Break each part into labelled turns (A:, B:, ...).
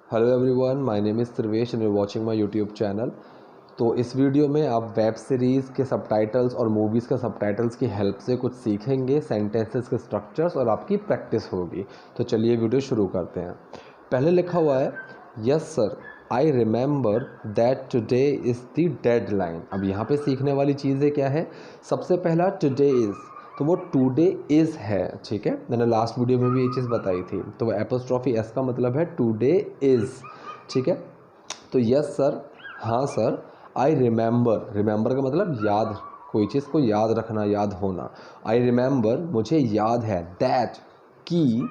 A: Hello everyone, my name is Trivesh and you watching my YouTube channel. तो इस video में आप वेब सीरीज़ के सबटाइटल्स और मूवीज़ के सबटाइटल्स की हेल्प से कुछ सीखेंगे, सेंटेंसेस के स्ट्रक्चर्स और आपकी प्रैक्टिस होगी। तो चलिए वीडियो शुरू करते हैं। पहले लिखा हुआ है yes sir I remember that today is the deadline. अब यहाँ पे सीखने वाली चीज़ें क्या है? सबसे पहला टुडे इज़, तो वो टुडे इज़ है, ठीक है। मैंने लास्ट वीडियो में भी ये चीज़ बताई थी। तो एपोस्ट्रॉफी एस का मतलब है टुडे इज़, ठीक है। तो यस सर, हाँ सर। आई रिमेंबर, रिमेंबर का मतलब याद, कोई चीज़ को याद रखना, याद होना। आई रिमेंबर, मुझे याद है। दैट, कि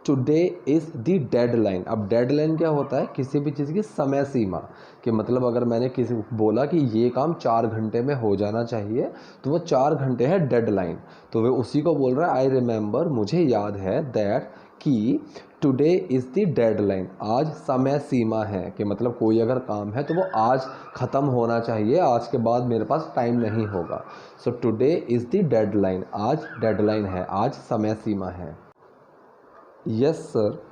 A: टुडे इज़ द डेडलाइन। अब डेडलाइन क्या होता है? किसी भी चीज़ की समय सीमा। कि मतलब अगर मैंने किसी को बोला कि ये काम 4 घंटे में हो जाना चाहिए, तो वो 4 घंटे है डेडलाइन। तो वो उसी को बोल रहा है आई रिमेंबर, मुझे याद है, दैट, कि टुडे इज़ द डेडलाइन, आज समय सीमा है। कि मतलब कोई अगर काम है तो वो आज ख़त्म होना चाहिए, आज के बाद मेरे पास टाइम नहीं होगा। So today is the deadline, आज डेडलाइन है, आज समय सीमा है। यस सर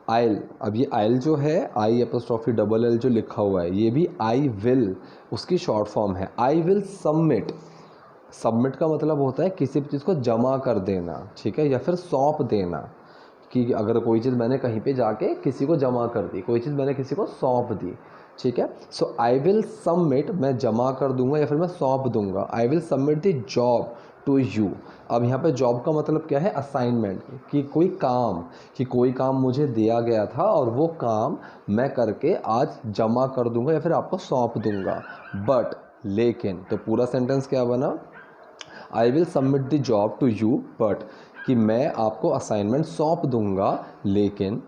A: आइल, अब ये आइल जो है, आई एपोस्ट्रॉफी डबल एल जो लिखा हुआ है, ये भी आई विल उसकी शॉर्ट फॉर्म है। आई विल सबमिट, सबमिट का मतलब होता है किसी भी चीज़ को जमा कर देना, ठीक है, या फिर सौंप देना। कि अगर कोई चीज़ मैंने कहीं पे जाके किसी को जमा कर दी, कोई चीज़ मैंने किसी को सौंप दी, ठीक है। सो आई विल सबमिट, मैं जमा कर दूंगा या फिर मैं सौंप दूंगा। I will submit the job to you. अब यहाँ पे जॉब का मतलब क्या है? असाइनमेंट, कि कोई काम, कि कोई काम मुझे दिया गया था और वो काम मैं करके आज जमा कर दूंगा या फिर आपको सौंप दूंगा। बट, लेकिन, तो पूरा सेंटेंस क्या बना? I will submit the job to you but, कि मैं आपको असाइनमेंट सौंप दूंगा, लेकिन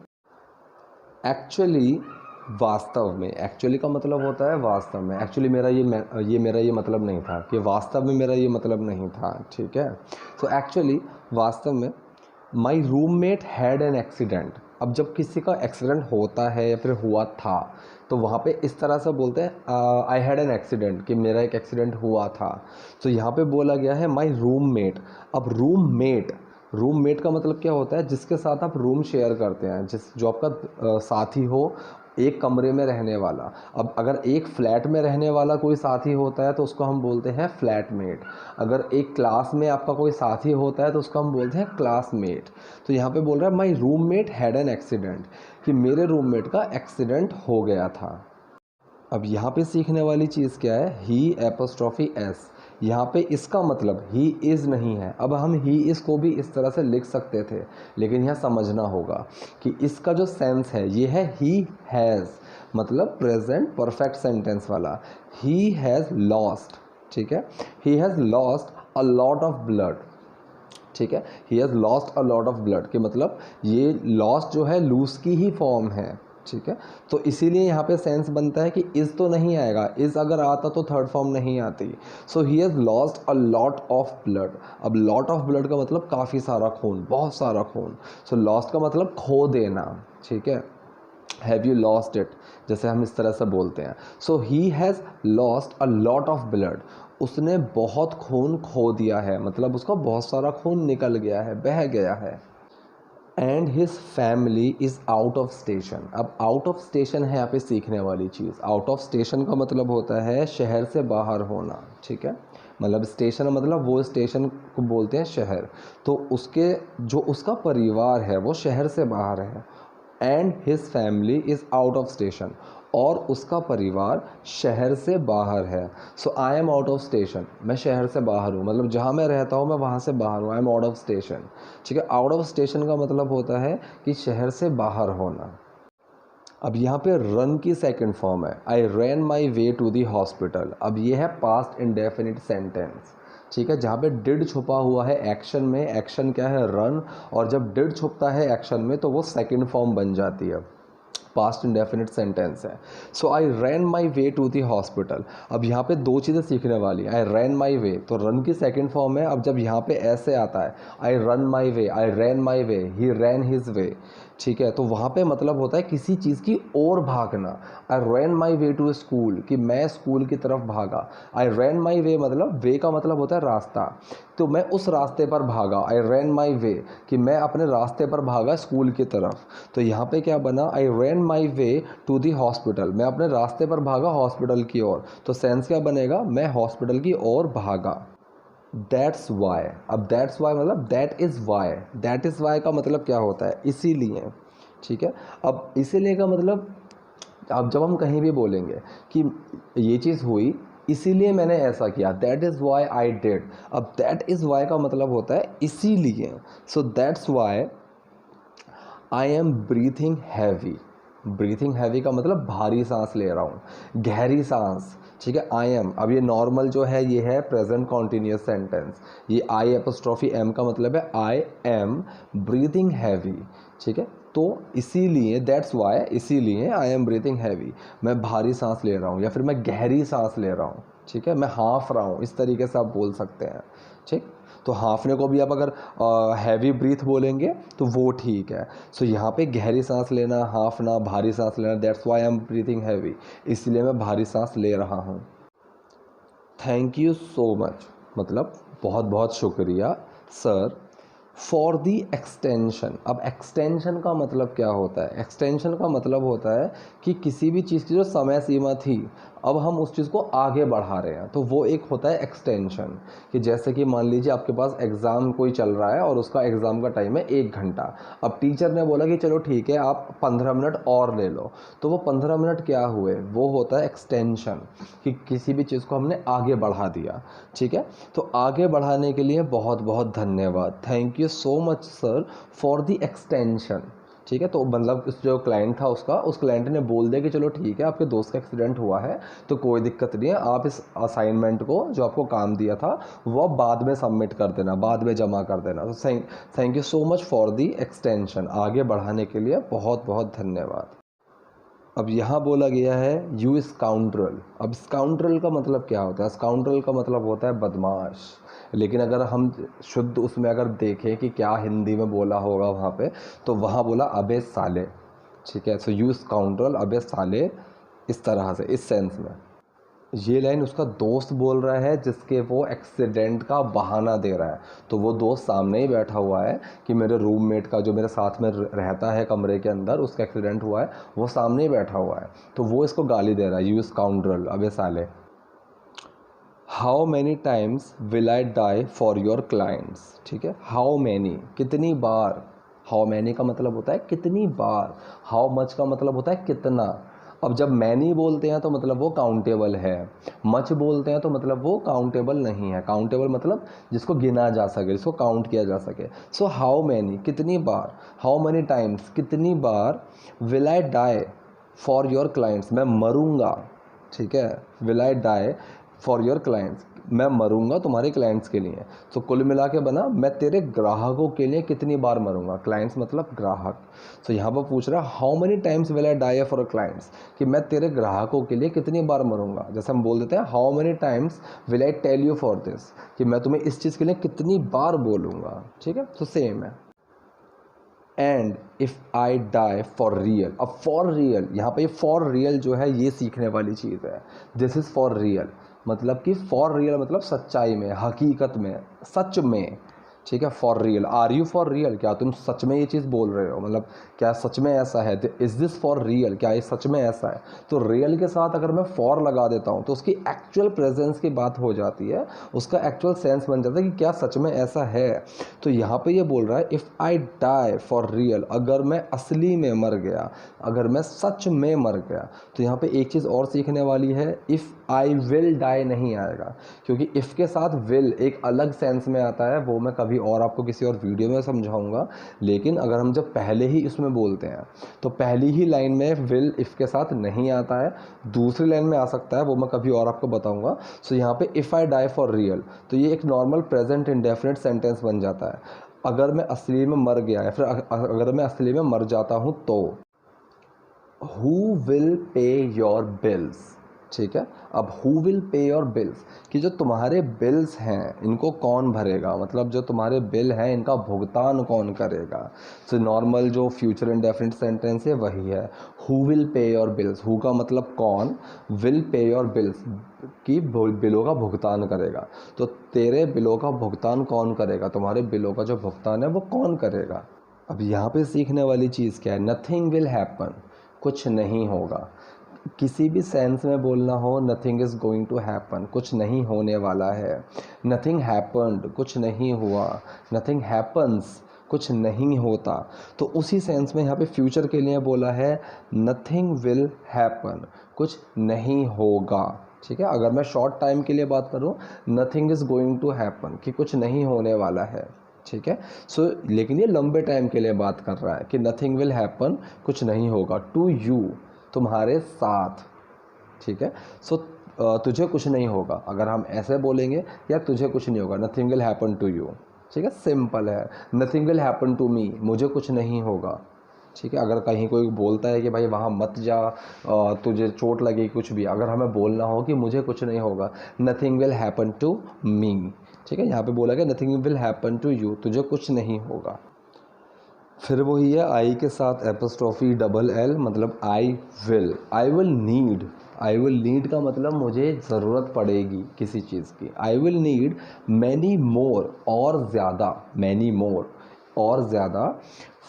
A: एक्चुअली, वास्तव में। एक्चुअली का मतलब होता है वास्तव में। एक्चुअली मेरा ये मतलब नहीं था, कि वास्तव में मेरा ये मतलब नहीं था, ठीक है। सो एक्चुअली, वास्तव में, माई रूममेट हैड एन एक्सीडेंट। अब जब किसी का एक्सीडेंट होता है या फिर हुआ था, तो वहाँ पे इस तरह से बोलते हैं आई हैड एन एक्सीडेंट, कि मेरा एक एक्सीडेंट हुआ था। तो यहाँ पे बोला गया है माई रूममेट। अब रूममेट, रूममेट का मतलब क्या होता है? जिसके साथ आप रूम शेयर करते हैं, जो आपका साथी हो, एक कमरे में रहने वाला। अब अगर एक फ्लैट में रहने वाला कोई साथी होता है तो उसको हम बोलते हैं फ्लैटमेट। अगर एक क्लास में आपका कोई साथी होता है तो उसको हम बोलते हैं क्लासमेट। तो यहाँ पे बोल रहा है माई रूममेट हैड एन एक्सीडेंट, कि मेरे रूममेट का एक्सीडेंट हो गया था। अब यहाँ पे सीखने वाली चीज़ क्या है? ही एपोस्ट्रॉफी एस। यहाँ पे इसका मतलब ही इज़ नहीं है। अब हम ही इज़ को भी इस तरह से लिख सकते थे, लेकिन यहाँ समझना होगा कि इसका जो सेंस है ये है ही हैज़, मतलब प्रेजेंट परफेक्ट सेंटेंस वाला। ही हैज़ लॉस्ट, ठीक है। ही has lost a lot of blood, ठीक है। ही has lost a lot of blood, के मतलब ये लॉस्ट जो है लूज की ही फॉर्म है, ठीक है। तो इसीलिए यहाँ पे सेंस बनता है कि इज़ तो नहीं आएगा, इज़ अगर आता तो थर्ड फॉर्म नहीं आती। So he has lost a lot of blood. अब लॉट ऑफ ब्लड का मतलब काफ़ी सारा खून, बहुत सारा खून। सो लॉस्ट का मतलब खो देना, ठीक है। हैव यू लॉस्ट इट, जैसे हम इस तरह से बोलते हैं। So he has lost a lot of blood, उसने बहुत खून खो दिया है, मतलब उसका बहुत सारा खून निकल गया है, बह गया है। And his family is out of station. अब आउट ऑफ स्टेशन है यहाँ पे सीखने वाली चीज़। आउट ऑफ स्टेशन का मतलब होता है शहर से बाहर होना, ठीक है। मतलब स्टेशन मतलब वो स्टेशन को बोलते हैं शहर। तो उसके जो उसका परिवार है वो शहर से बाहर है। And his family is out of station, और उसका परिवार शहर से बाहर है। So I am out of station, मैं शहर से बाहर हूँ, मतलब जहाँ मैं रहता हूँ मैं वहाँ से बाहर हूँ। आई एम आउट ऑफ स्टेशन, ठीक है। आउट ऑफ स्टेशन का मतलब होता है कि शहर से बाहर होना। अब यहाँ पे रन की सेकंड फॉर्म है, आई रैन माई वे टू दी हॉस्पिटल। अब ये है पास्ट इंडेफिनिट सेंटेंस, ठीक है, जहाँ पे डिड छुपा हुआ है एक्शन में। एक्शन क्या है? रन। और जब डिड छुपता है एक्शन में तो वो सेकंड फॉर्म बन जाती है, पास्ट इंडेफिनिट सेंटेंस है। So I rain my way to the hospital. अब यहाँ पे दो चीज़ें सीखने वाली। आई रैन माई वे, तो रन की सेकंड फॉर्म है। अब जब यहाँ पे ऐसे आता है I run my way, I rain my way, he rain his way, ठीक है, तो वहाँ पे मतलब होता है किसी चीज़ की ओर भागना। आई रैन माई वे टू स्कूल, कि मैं स्कूल की तरफ भागा। आई रैन माई वे मतलब वे का मतलब होता है रास्ता, तो मैं उस रास्ते पर भागा। आई रैन माई वे कि मैं अपने रास्ते पर भागा स्कूल की तरफ। तो यहाँ पे क्या बना, आई रैन माई वे टू दी हॉस्पिटल, मैं अपने रास्ते पर भागा हॉस्पिटल की ओर। तो सेंस क्या बनेगा, मैं हॉस्पिटल की ओर भागा। दैट्स वाई, अब दैट्स वाई मतलब that is why, that is why का मतलब क्या होता है, इसीलिए। ठीक है, अब इसीलिए का मतलब, अब जब हम कहीं भी बोलेंगे कि ये चीज़ हुई इसीलिए मैंने ऐसा किया, that is why I did. अब दैट इज़ वाई का मतलब होता है इसीलिए। So that's why I am breathing heavy. Breathing heavy का मतलब भारी सांस ले रहा हूँ, गहरी सांस। ठीक है, आई एम, अब ये नॉर्मल जो है ये है प्रेजेंट कॉन्टिन्यूस सेंटेंस। ये आई एपोस्ट्रॉफी एम का मतलब है आई एम ब्रीथिंग हैवी। ठीक है, तो इसीलिए दैट्स वाई, इसीलिए आई एम ब्रीथिंग हैवी, मैं भारी सांस ले रहा हूँ या फिर मैं गहरी सांस ले रहा हूँ। ठीक है, मैं हाँफ रहा हूँ, इस तरीके से आप बोल सकते हैं। ठीक, तो हाँफने को भी आप अगर हैवी ब्रीथ बोलेंगे तो वो ठीक है। सो यहाँ पे गहरी सांस लेना, हाँफना, भारी सांस लेना, that's why I am breathing heavy, इसलिए मैं भारी सांस ले रहा हूँ। थैंक यू सो मच मतलब बहुत बहुत शुक्रिया सर, फॉर दी एक्सटेंशन। अब एक्सटेंशन का मतलब क्या होता है, एक्सटेंशन का मतलब होता है कि किसी भी चीज़ की जो समय सीमा थी अब हम उस चीज़ को आगे बढ़ा रहे हैं, तो वो एक होता है एक्सटेंशन। कि जैसे कि मान लीजिए आपके पास एग्ज़ाम कोई चल रहा है और उसका एग्ज़ाम का टाइम है 1 घंटा। अब टीचर ने बोला कि चलो ठीक है आप 15 मिनट और ले लो, तो वो 15 मिनट क्या हुए, वो होता है एक्सटेंशन, कि किसी भी चीज़ को हमने आगे बढ़ा दिया। ठीक है, तो आगे बढ़ाने के लिए बहुत बहुत धन्यवाद, thank you so much sir for the extension. ठीक है, तो मतलब उस जो क्लाइंट था उस क्लाइंट ने बोल दिया कि चलो ठीक है आपके दोस्त का एक्सीडेंट हुआ है तो कोई दिक्कत नहीं है, आप इस असाइनमेंट को जो आपको काम दिया था वो आप बाद में सबमिट कर देना, बाद में जमा कर देना। तो thank you so much for the extension, आगे बढ़ाने के लिए बहुत बहुत धन्यवाद। अब यहाँ बोला गया है यू स्काउंड्रल। अब स्काउंड्रल का मतलब क्या होता है, स्काउंड्रल का मतलब होता है बदमाश। लेकिन अगर हम शुद्ध उसमें अगर देखें कि क्या हिंदी में बोला होगा वहाँ पे, तो वहाँ बोला अबे साले। ठीक है, सो यू स्काउंड्रल, अबे साले, इस तरह से, इस सेंस में। ये लाइन उसका दोस्त बोल रहा है जिसके वो एक्सीडेंट का बहाना दे रहा है। तो वो दोस्त सामने ही बैठा हुआ है कि मेरे रूममेट का जो मेरे साथ में रहता है कमरे के अंदर, उसका एक्सीडेंट हुआ है, वो सामने ही बैठा हुआ है, तो वो इसको गाली दे रहा है, यू स्काउंड्रल, अबे साले। How many times will I die for your clients. ठीक है, हाउ मैनी कितनी बार, हाउ मैनी का मतलब होता है कितनी बार, हाउ मच का मतलब होता है कितना। अब जब मैनी बोलते हैं तो मतलब वो काउंटेबल है, मच बोलते हैं तो मतलब वो काउंटेबल नहीं है। काउंटेबल मतलब जिसको गिना जा सके, जिसको काउंट किया जा सके। सो हाउ मैनी कितनी बार, हाउ मैनी टाइम्स कितनी बार, will I die for your clients मैं मरूंगा। ठीक है, will I die for your clients मैं मरूंगा तुम्हारे क्लाइंट्स के लिए। तो कुल मिला के बना मैं तेरे ग्राहकों के लिए कितनी बार मरूंगा, क्लाइंट्स मतलब ग्राहक। तो यहाँ पर पूछ रहा है how many times will I die for clients, कि मैं तेरे ग्राहकों के लिए कितनी बार मरूंगा। जैसे हम बोल देते हैं how many times will I tell you for this, कि मैं तुम्हें इस चीज़ के लिए कितनी बार बोलूँगा। ठीक है, तो सेम है। And if I die for real. अब फॉर रियल, यहाँ पे फॉर रियल जो है ये सीखने वाली चीज़ है। दिस इज़ फॉर रियल मतलब कि फॉर रियल मतलब सच्चाई में, हकीकत में, सच में। ठीक है, for real, are you for real, क्या तुम सच में ये चीज़ बोल रहे हो, मतलब क्या सच में ऐसा है, इज़ दिस फॉर रियल, क्या ये सच में ऐसा है। तो रियल के साथ अगर मैं फॉर लगा देता हूँ तो उसकी एक्चुअल प्रेजेंस की बात हो जाती है, उसका एक्चुअल सेंस बन जाता है कि क्या सच में ऐसा है। तो यहाँ पे ये बोल रहा है if I die for real, अगर मैं असली में मर गया, अगर मैं सच में मर गया। तो यहाँ पे एक चीज़ और सीखने वाली है, इफ़ आई विल डाई नहीं आएगा, क्योंकि इफ़ के साथ विल एक अलग सेंस में आता है, वो मैं कभी और आपको किसी और वीडियो में समझाऊंगा। लेकिन अगर हम जब पहले ही इसमें बोलते हैं तो पहली ही लाइन में विल इफ़ के साथ नहीं आता है, दूसरी लाइन में आ सकता है, वो मैं कभी और आपको बताऊंगा। सो यहाँ पे if I die for real, तो ये एक नॉर्मल प्रेजेंट इंडेफिनिट सेंटेंस बन जाता है। अगर मैं असली में मर गया या फिर अगर मैं असली में मर जाता हूँ तो who will pay your bills. ठीक है। अब who will pay your bills, कि जो तुम्हारे बिल्स हैं इनको कौन भरेगा, मतलब जो तुम्हारे बिल हैं इनका भुगतान कौन करेगा। तो नॉर्मल जो फ्यूचर इंडेफिनिट सेंटेंस है वही है, who will pay your bills. Who का मतलब कौन, विल पे योर बिल्स कि बिलों का भुगतान करेगा। तो तेरे बिलों का भुगतान कौन करेगा, तुम्हारे बिलों का जो भुगतान है वो कौन करेगा। अब यहाँ पे सीखने वाली चीज़ क्या है, नथिंग विल हैपन, कुछ नहीं होगा। किसी भी सेंस में बोलना हो, nothing is going to happen, कुछ नहीं होने वाला है। नथिंग हैपन्ड, कुछ नहीं हुआ। नथिंग हैपन्स, कुछ नहीं होता। तो उसी सेंस में यहाँ पे फ्यूचर के लिए बोला है नथिंग विल हैपन, कुछ नहीं होगा। ठीक है, अगर मैं शॉर्ट टाइम के लिए बात करूँ, nothing is going to happen, कि कुछ नहीं होने वाला है। ठीक है, सो लेकिन ये लंबे टाइम के लिए बात कर रहा है कि नथिंग विल हैपन, कुछ नहीं होगा, टू यू, तुम्हारे साथ। ठीक है, सो तुझे कुछ नहीं होगा, अगर हम ऐसे बोलेंगे या तुझे कुछ नहीं होगा, nothing will happen to you. ठीक है, सिंपल है। Nothing will happen to me, मुझे कुछ नहीं होगा। ठीक है, अगर कहीं कोई बोलता है कि भाई वहाँ मत जा, तुझे चोट लगेगी, कुछ भी, अगर हमें बोलना हो कि मुझे कुछ नहीं होगा, nothing will happen to me. ठीक है, यहाँ पे बोला गया nothing will happen to you, तुझे कुछ नहीं होगा। फिर वही है आई के साथ एपोस्ट्रोफी डबल एल, मतलब I will need. I will need का मतलब मुझे ज़रूरत पड़ेगी किसी चीज़ की। I will need many more, और ज़्यादा, मैनी मोर और ज़्यादा,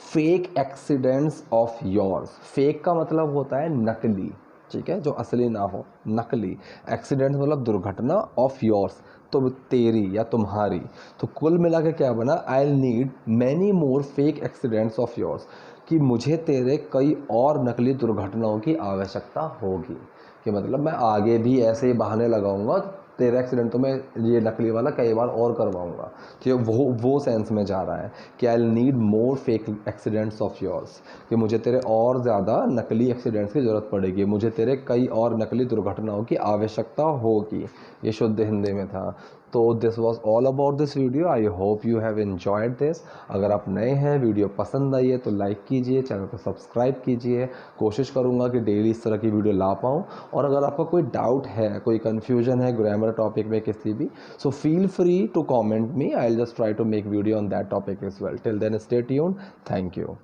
A: fake accidents of yours. Fake का मतलब होता है नकली, ठीक है, जो असली ना हो, नकली। एक्सीडेंट्स मतलब दुर्घटना, ऑफ योर्स तो तेरी या तुम्हारी। तो कुल मिला के क्या बना, I will need many more fake accidents of yours, कि मुझे तेरे कई और नकली दुर्घटनाओं की आवश्यकता होगी। कि मतलब मैं आगे भी ऐसे ही बहाने लगाऊंगा, तेरा एक्सीडेंट तो मैं ये नकली वाला कई बार और करवाऊंगा। तो वो सेंस में जा रहा है कि I will need more fake accidents of yours, कि मुझे तेरे और ज़्यादा नकली एक्सीडेंट्स की ज़रूरत पड़ेगी, मुझे तेरे कई और नकली दुर्घटनाओं की आवश्यकता होगी। ये शुद्ध हिंदी में था। तो this was all about this video. I hope you have enjoyed this. अगर आप नए हैं, वीडियो पसंद आई है तो लाइक कीजिए, चैनल को सब्सक्राइब कीजिए। कोशिश करूँगा कि डेली इस तरह की वीडियो ला पाऊँ। और अगर आपका कोई डाउट है, कोई कन्फ्यूजन है ग्रामर टॉपिक में किसी भी, so feel free to comment me, I will just try to make video on that topic as well. Till then stay tuned, thank you.